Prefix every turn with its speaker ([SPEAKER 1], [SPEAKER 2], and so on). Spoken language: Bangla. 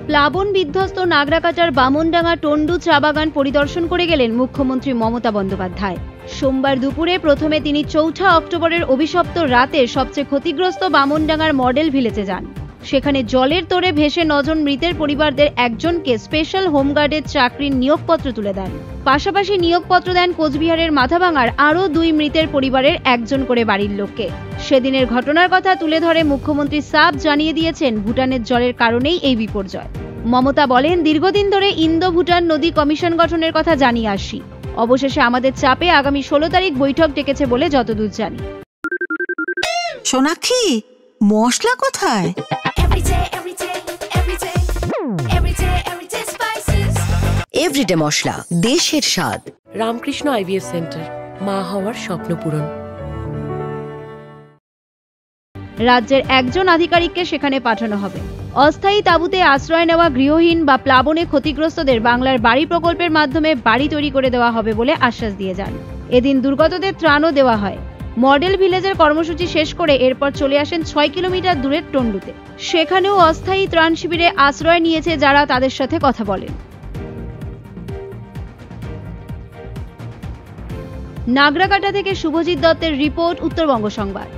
[SPEAKER 1] প্লাবন বিধ্বস্ত নাগরাকাটার বামনডাঙ্গা টন্ডু চা বাগান পরিদর্শন করে গেলেন মুখ্যমন্ত্রী মমতা বন্দ্যোপাধ্যায়। সোমবার দুপুরে প্রথমে তিনি ৪ অক্টোবরের অভিশপ্ত রাতে সবচেয়ে ক্ষতিগ্রস্ত বামনডাঙ্গার মডেল ভিলেজে যান। সেখানে জলের তোড়ে ভেসে ৯ জন মৃতের পরিবারদের একজনকে স্পেশাল হোমগার্ডের চাকরির নিয়োগপত্র তুলে দেন। পাশাপাশি নিয়োগপত্র দেন কোচবিহারের মাথাভাঙার আরও ২ মৃতের পরিবারের একজন করে বাড়ির লোককে। সেদিনের ঘটনার কথা তুলে ধরে মুখ্যমন্ত্রী সাফ জানিয়ে দিয়েছেন, ভুটানের জলের কারণেই এই বিপর্যয়। মমতা বলেন, দীর্ঘদিন ধরে ইন্দো ভুটান নদী কমিশন গঠনের কথা জানিয়ে আসি। অবশেষে আমাদের চাপে আগামী ১৬ তারিখ বৈঠক ডেকেছে বলে যতদূর জানি।
[SPEAKER 2] সোনাক্ষী, মশলা কোথায়?
[SPEAKER 3] এভরিডে মশলা, দেশের স্বাদ।
[SPEAKER 4] রামকৃষ্ণ আইভিএফ সেন্টার, মা হওয়ার স্বপ্ন পূরণ।
[SPEAKER 1] রাজ্যের একজন আধিকারিককে সেখানে পাঠানো হবে। অস্থায়ী তাঁবুতে আশ্রয় নেওয়া গৃহহীন বা প্লাবনে ক্ষতিগ্রস্তদের বাংলার বাড়ি প্রকল্পের মাধ্যমে বাড়ি তৈরি করে দেওয়া হবে বলে আশ্বাস দিয়ে যান। এদিন দুর্গতদের ত্রাণও দেওয়া হয়। মডেল ভিলেজের কর্মসূচি শেষ করে এরপর চলে আসেন ৬ কিলোমিটার দূরের টন্ডুতে। সেখানেও অস্থায়ী ত্রাণ শিবিরে আশ্রয় নিয়েছে যারা, তাদের সাথে কথা বলেন। নাগরাকাটা থেকে শুভজিৎ দত্তের রিপোর্ট, উত্তরবঙ্গ সংবাদ।